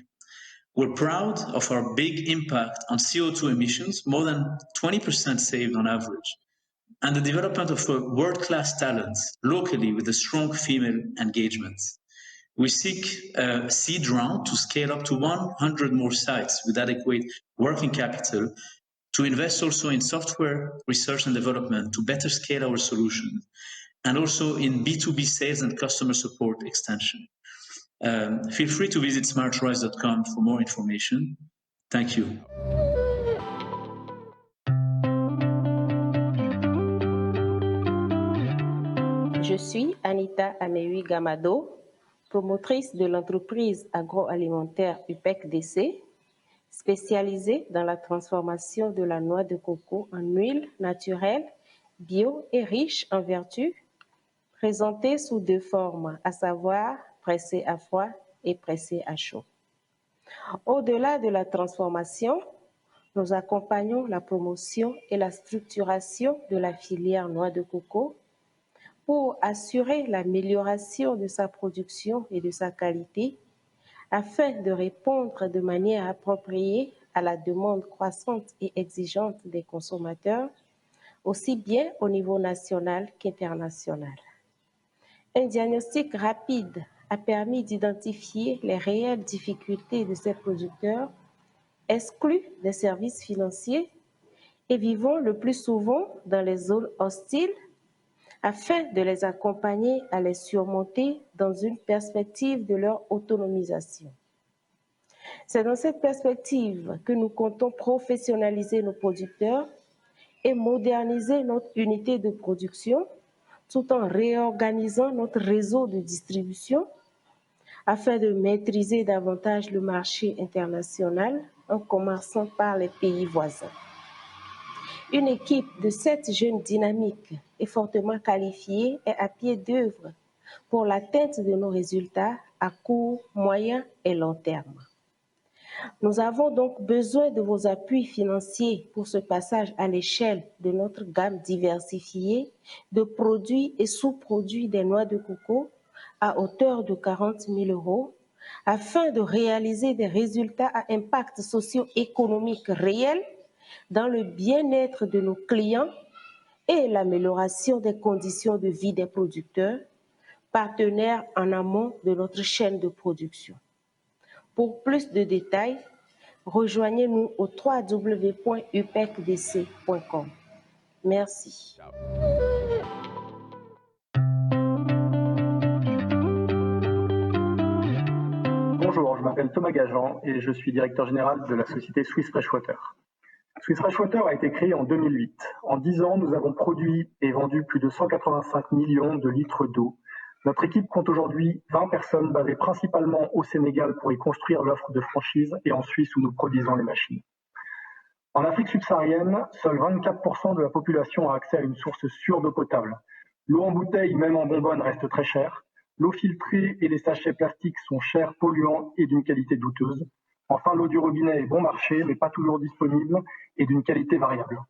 We're proud of our big impact on CO2 emissions, more than 20% saved on average, and the development of world-class talents locally with a strong female engagement. We seek a seed round to scale up to 100 more sites with adequate working capital, to invest also in software research and development to better scale our solution, and also in B2B sales and customer support extension. Feel free to visit smartrise.com for more information. Thank you. Je suis Anita Amewi Gamado, promotrice de l'entreprise agroalimentaire UPEC-DC, spécialisée dans la transformation de la noix de coco en huile naturelle, bio et riche en vertus, présentée sous 2 formes, à savoir pressée à froid et pressée à chaud. Au-delà de la transformation, nous accompagnons la promotion et la structuration de la filière noix de coco pour assurer l'amélioration de sa production et de sa qualité, afin de répondre de manière appropriée à la demande croissante et exigeante des consommateurs, aussi bien au niveau national qu'international. Un diagnostic rapide a permis d'identifier les réelles difficultés de ces producteurs, exclus des services financiers et vivant le plus souvent dans les zones hostiles, afin de les accompagner à les surmonter dans une perspective de leur autonomisation. C'est dans cette perspective que nous comptons professionnaliser nos producteurs et moderniser notre unité de production tout en réorganisant notre réseau de distribution afin de maîtriser davantage le marché international en commençant par les pays voisins. Une équipe de 7 jeunes dynamiques et fortement qualifiés est à pied d'œuvre pour l'atteinte de nos résultats à court, moyen et long terme. Nous avons donc besoin de vos appuis financiers pour ce passage à l'échelle de notre gamme diversifiée de produits et sous-produits des noix de coco à hauteur de 40 000 € afin de réaliser des résultats à impact socio-économique réel dans le bien-être de nos clients et l'amélioration des conditions de vie des producteurs, partenaires en amont de notre chaîne de production. Pour plus de détails, rejoignez-nous au www.upecdc.com. Merci. Bonjour, je m'appelle Thomas Gajan et je suis directeur général de la société Swiss Freshwater. Swiss Freshwater a été créée en 2008. En 10 ans, nous avons produit et vendu plus de 185 millions de litres d'eau. Notre équipe compte aujourd'hui 20 personnes basées principalement au Sénégal pour y construire l'offre de franchise et en Suisse où nous produisons les machines. En Afrique subsaharienne, seuls 24% de la population a accès à une source sûre d'eau potable. L'eau en bouteille, même en bonbonne, reste très chère. L'eau filtrée et les sachets plastiques sont chers, polluants et d'une qualité douteuse. Enfin, l'eau du robinet est bon marché, mais pas toujours disponible et d'une qualité variable.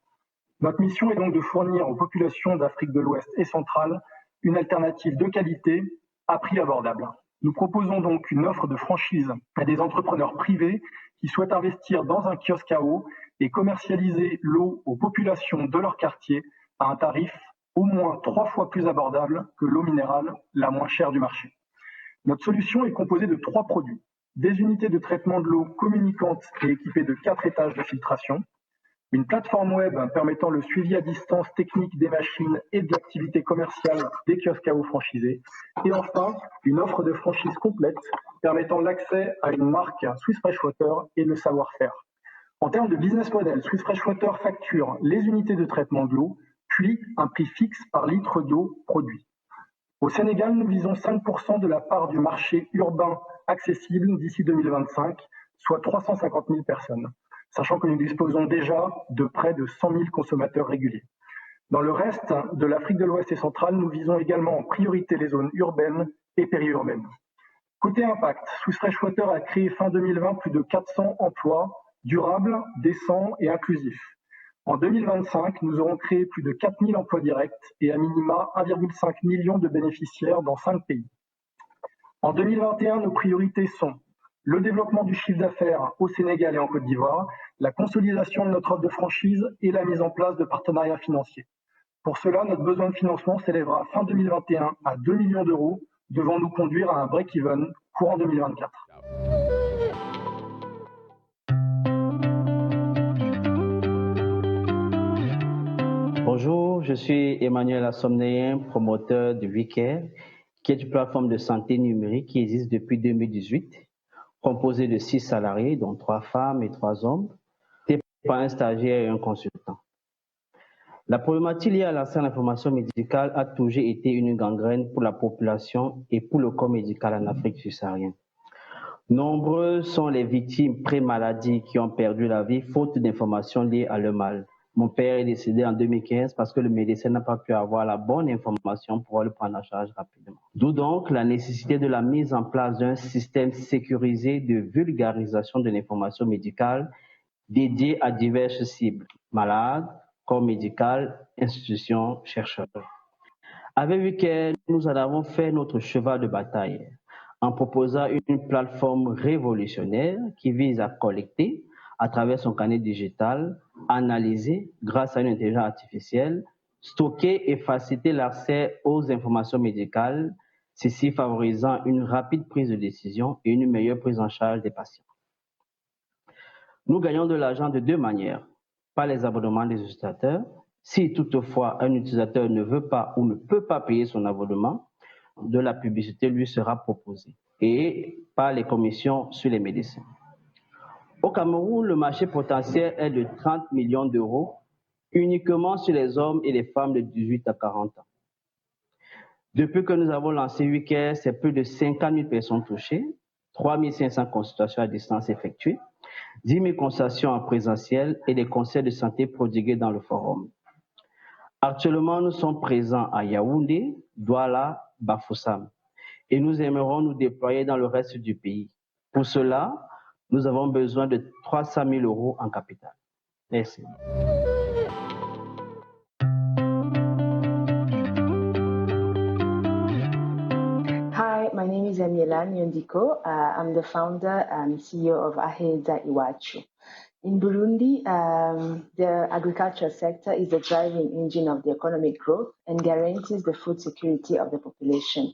Notre mission est donc de fournir aux populations d'Afrique de l'Ouest et centrale une alternative de qualité à prix abordable. Nous proposons donc une offre de franchise à des entrepreneurs privés qui souhaitent investir dans un kiosque à eau et commercialiser l'eau aux populations de leur quartier à un tarif au moins 3 fois plus abordable que l'eau minérale la moins chère du marché. Notre solution est composée de 3 produits. Des unités de traitement de l'eau communicantes et équipées de 4 étages de filtration, une plateforme web permettant le suivi à distance technique des machines et de l'activité commerciale des kiosques à eau franchisés, et enfin une offre de franchise complète permettant l'accès à une marque Swiss Freshwater et le savoir-faire. En termes de business model, Swiss Freshwater facture les unités de traitement de l'eau, puis un prix fixe par litre d'eau produit. Au Sénégal, nous visons 5% de la part du marché urbain accessible d'ici 2025, soit 350 000 personnes, sachant que nous disposons déjà de près de 100 000 consommateurs réguliers. Dans le reste de l'Afrique de l'Ouest et centrale, nous visons également en priorité les zones urbaines et périurbaines. Côté impact, Swiss Freshwater a créé fin 2020 plus de 400 emplois durables, décents et inclusifs. En 2025, nous aurons créé plus de 4 000 emplois directs et à minima 1,5 million de bénéficiaires dans 5 pays. En 2021, nos priorités sont le développement du chiffre d'affaires au Sénégal et en Côte d'Ivoire, la consolidation de notre offre de franchise et la mise en place de partenariats financiers. Pour cela, notre besoin de financement s'élèvera fin 2021 à 2 millions d'euros, devant nous conduire à un break-even courant 2024. Bonjour, je suis Emmanuel Assomnéen, promoteur de WeCare, qui est une plateforme de santé numérique qui existe depuis 2018, composée de 6 salariés, dont 3 femmes et 3 hommes, et par un stagiaire et un consultant. La problématique liée à l'accès à l'information médicale a toujours été une gangrène pour la population et pour le corps médical en Afrique subsaharienne. Nombreux sont les victimes pré-maladie qui ont perdu la vie faute d'informations liées à leur mal. Mon père est décédé en 2015 parce que le médecin n'a pas pu avoir la bonne information pour le prendre en charge rapidement. D'où donc la nécessité de la mise en place d'un système sécurisé de vulgarisation de l'information médicale dédié à diverses cibles, malades, corps médical, institutions, chercheurs. Avec WeCare, nous en avons fait notre cheval de bataille en proposant une plateforme révolutionnaire qui vise à collecter, à travers son canal digital, analyser grâce à une intelligence artificielle, stocker et faciliter l'accès aux informations médicales, ceci favorisant une rapide prise de décision et une meilleure prise en charge des patients. Nous gagnons de l'argent de 2 manières, par les abonnements des utilisateurs. Si toutefois un utilisateur ne veut pas ou ne peut pas payer son abonnement, de la publicité lui sera proposée et par les commissions sur les médecins. Au Cameroun, le marché potentiel est de 30 millions d'euros uniquement sur les hommes et les femmes de 18 à 40 ans. Depuis que nous avons lancé WeCare, c'est plus de 50 000 personnes touchées, 3 500 consultations à distance effectuées 10 000 consultations en présentiel et des conseils de santé prodigués dans le forum. Actuellement, nous sommes présents à Yaoundé, Douala, Bafoussam et nous aimerons nous déployer dans le reste du pays. Pour cela, nous avons besoin de 300 000 € en capital. Merci. Hi, my name is Emiela Nyondiko. I'm the founder and CEO of Aheza Iwachu. In Burundi, the agriculture sector is the driving engine of the economic growth and guarantees the food security of the population.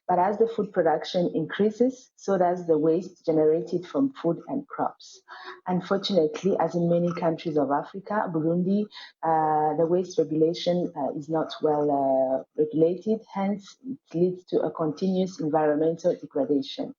But as the food production increases, so does the waste generated from food and crops. Unfortunately, as in many countries of Africa, Burundi, the waste regulation is not well regulated, hence it leads to a continuous environmental degradation.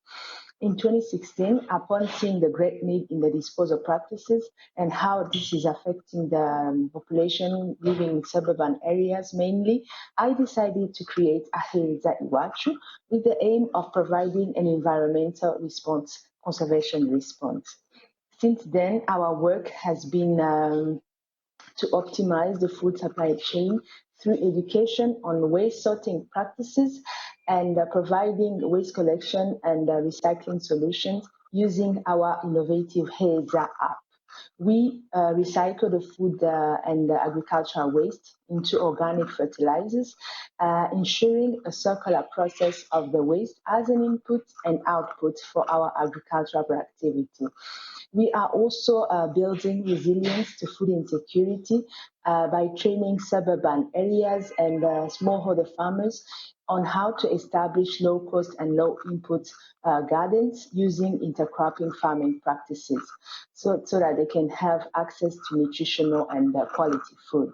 In 2016, upon seeing the great need in the disposal practices and how this is affecting the population living in suburban areas mainly, I decided to create Aheza Iwachu with the aim of providing an environmental response, conservation response. Since then, our work has been to optimize the food supply chain through education on waste sorting practices and providing waste collection and recycling solutions using our innovative Heza app. We recycle the food and the agricultural waste into organic fertilizers, ensuring a circular process of the waste as an input and output for our agricultural productivity. We are also building resilience to food insecurity by training suburban areas and smallholder farmers on how to establish low-cost and low-input gardens using intercropping farming practices so that they can have access to nutritional and quality food.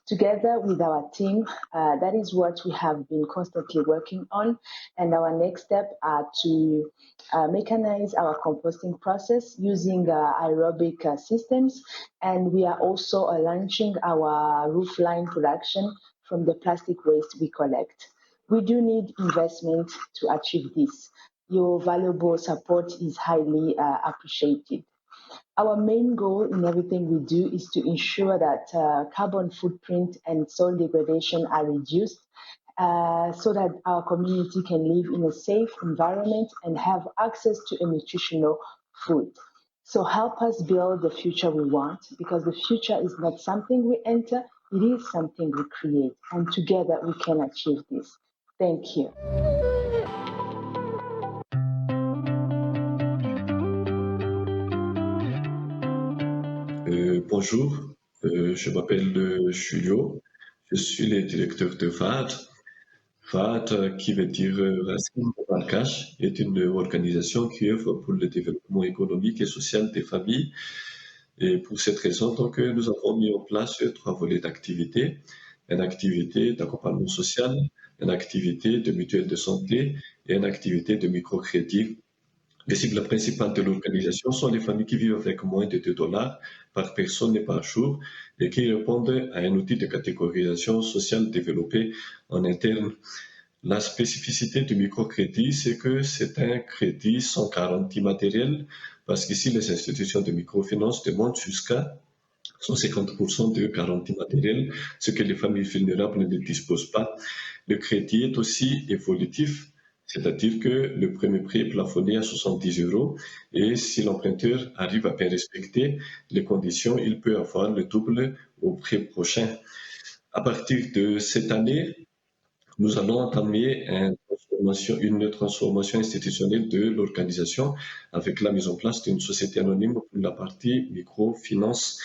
Together with our team, that is what we have been constantly working on. And our next step are to mechanize our composting process using aerobic systems. And we are also launching our roofline production from the plastic waste we collect. We do need investment to achieve this. Your valuable support is highly appreciated. Our main goal in everything we do is to ensure that carbon footprint and soil degradation are reduced so that our community can live in a safe environment and have access to a nutritional food. So help us build the future we want, because the future is not something we enter, it is something we create, and together we can achieve this. Thank you. Bonjour, je m'appelle Julio, je suis le directeur de FAD. FAD, qui veut dire Racine de Malgache, est une organisation qui œuvre pour le développement économique et social des familles. Et pour cette raison, donc, nous avons mis en place 3 volets d'activité. Une activité d'accompagnement social, une activité de mutuelle de santé et une activité de microcrédit. Les cibles principales de l'organisation sont les familles qui vivent avec moins de $2 par personne et par jour et qui répondent à un outil de catégorisation sociale développé en interne. La spécificité du microcrédit, c'est que c'est un crédit sans garantie matérielle, parce qu'ici, les institutions de microfinance demandent jusqu'à 150% de garantie matérielle, ce que les familles vulnérables ne disposent pas. Le crédit est aussi évolutif, c'est-à-dire que le premier prix est plafonné à 70 € et si l'emprunteur arrive à bien respecter les conditions, il peut avoir le double au prix prochain. À partir de cette année, nous allons entamer une transformation institutionnelle de l'organisation avec la mise en place d'une société anonyme pour la partie microfinance.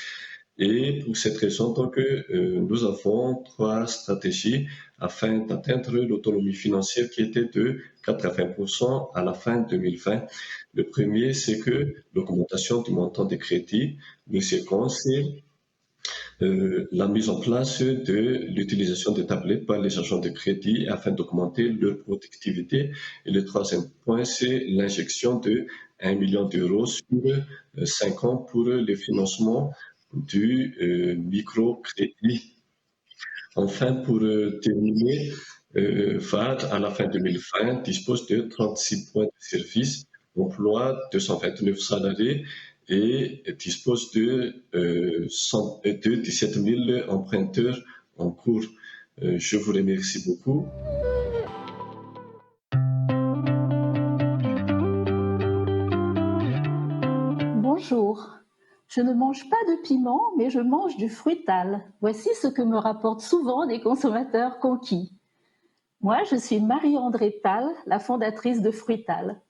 Et pour cette raison, donc, nous avons 3 stratégies afin d'atteindre l'autonomie financière qui était de 80% à la fin 2020. Le premier, c'est que l'augmentation du montant des crédits. Le second, c'est la mise en place de l'utilisation des tablettes par les agents de crédit afin d'augmenter leur productivité. Et le troisième point, c'est l'injection de 1 million € sur 5 ans pour le financement du microcrédit. Enfin, pour terminer, FAD, à la fin 2020, dispose de 36 points de service, emploie 229 salariés et dispose de 17 000 emprunteurs en cours. Je vous remercie beaucoup. Bonjour, je ne mange pas de piment, mais je mange du fruital. Voici ce que me rapportent souvent des consommateurs conquis. Moi, je suis Marie-André Tal, la fondatrice de Fruital.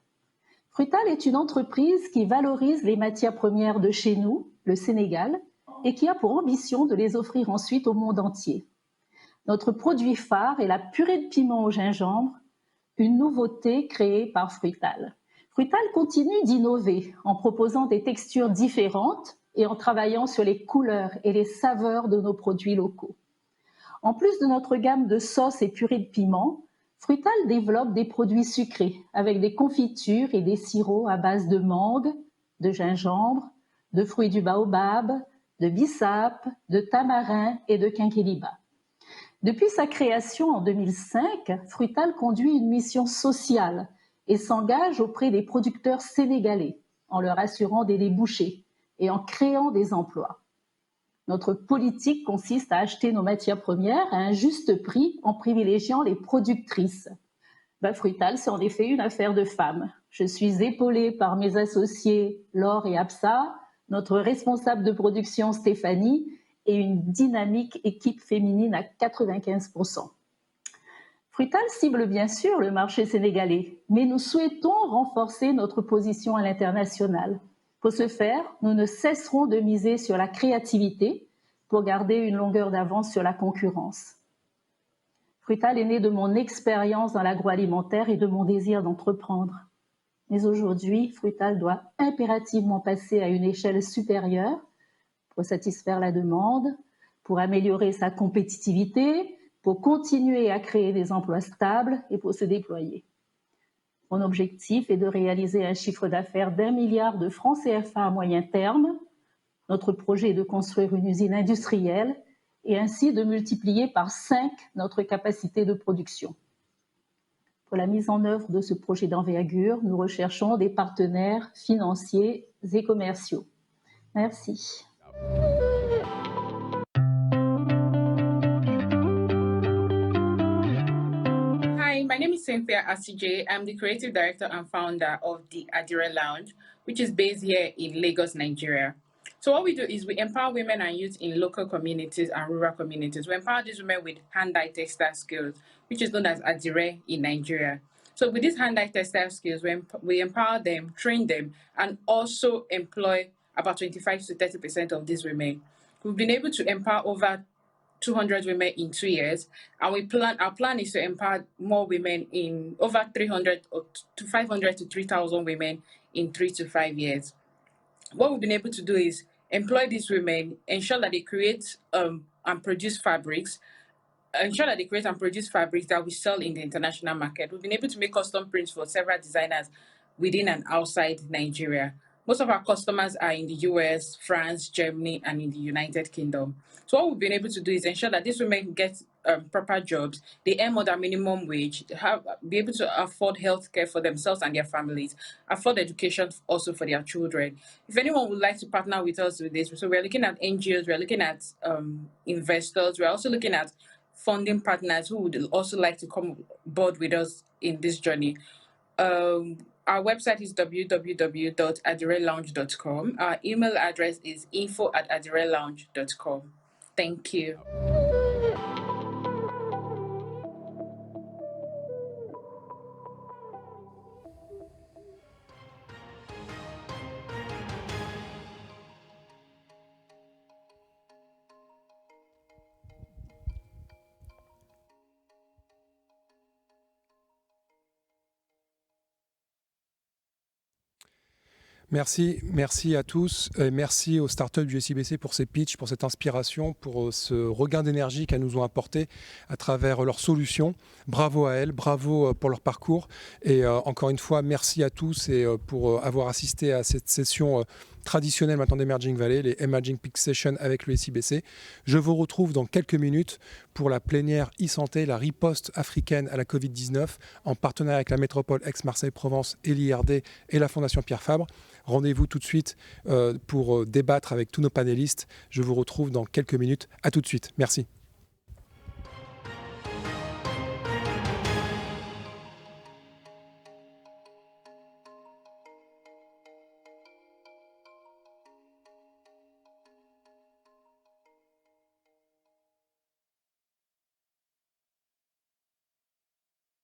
Fruital est une entreprise qui valorise les matières premières de chez nous, le Sénégal, et qui a pour ambition de les offrir ensuite au monde entier. Notre produit phare est la purée de piment au gingembre, une nouveauté créée par Fruital. Fruital continue d'innover en proposant des textures différentes et en travaillant sur les couleurs et les saveurs de nos produits locaux. En plus de notre gamme de sauces et purées de piment, Fruital développe des produits sucrés avec des confitures et des sirops à base de mangue, de gingembre, de fruits du baobab, de bissap, de tamarin et de quinquiliba. Depuis sa création en 2005, Fruital conduit une mission sociale et s'engage auprès des producteurs sénégalais en leur assurant des débouchés et en créant des emplois. Notre politique consiste à acheter nos matières premières à un juste prix en privilégiant les productrices. Fruital, c'est en effet une affaire de femmes. Je suis épaulée par mes associés Laure et Absa, notre responsable de production Stéphanie et une dynamique équipe féminine à 95%. Fruital cible bien sûr le marché sénégalais, mais nous souhaitons renforcer notre position à l'international. Pour ce faire, nous ne cesserons de miser sur la créativité pour garder une longueur d'avance sur la concurrence. Fruital est né de mon expérience dans l'agroalimentaire et de mon désir d'entreprendre. Mais aujourd'hui, Fruital doit impérativement passer à une échelle supérieure pour satisfaire la demande, pour améliorer sa compétitivité, pour continuer à créer des emplois stables et pour se déployer. Mon objectif est de réaliser un chiffre d'affaires d'1 milliard de francs CFA à moyen terme. Notre projet est de construire une usine industrielle et ainsi de multiplier par 5 notre capacité de production. Pour la mise en œuvre de ce projet d'envergure, nous recherchons des partenaires financiers et commerciaux. Merci. Hi, my name is Cynthia Asije. I'm the creative director and founder of the Adire Lounge, which is based here in Lagos, Nigeria. So what we do is we empower women and youth in local communities and rural communities. We empower these women with hand-dyed textile skills, which is known as Adire in Nigeria. So with these hand-dyed textile skills, we empower them, train them, and also employ about 25 to 30% of these women. We've been able to empower over 200 women in 2 years, and our plan is to empower more women in over 300 to 500 to 3,000 women in 3 to 5 years. What we've been able to do is employ these women, ensure that they create and produce fabrics, that we sell in the international market. We've been able to make custom prints for several designers within and outside Nigeria. Most of our customers are in the US, France, Germany, and in the United Kingdom. So what we've been able to do is ensure that these women get proper jobs, they earn more than minimum wage, be able to afford healthcare for themselves and their families, afford education also for their children. If anyone would like to partner with us with this, so we're looking at NGOs, we're looking at investors, we're also looking at funding partners who would also like to come aboard with us in this journey. Our website is www.adirelounge.com. Our email address is info@adirelounge.com. Thank you. Merci à tous. Et merci aux startups du SIBC pour ces pitchs, pour cette inspiration, pour ce regain d'énergie qu'elles nous ont apporté à travers leurs solutions. Bravo à elles, bravo pour leur parcours. Et encore une fois, merci à tous et pour avoir assisté à cette session traditionnelles maintenant d'Emerging Valley, les Emerging Peak Sessions avec le SIBC. Je vous retrouve dans quelques minutes pour la plénière e-santé, la riposte africaine à la Covid-19, en partenariat avec la métropole Aix-Marseille-Provence et l'IRD et la Fondation Pierre Fabre. Rendez-vous tout de suite pour débattre avec tous nos panélistes. Je vous retrouve dans quelques minutes. À tout de suite. Merci.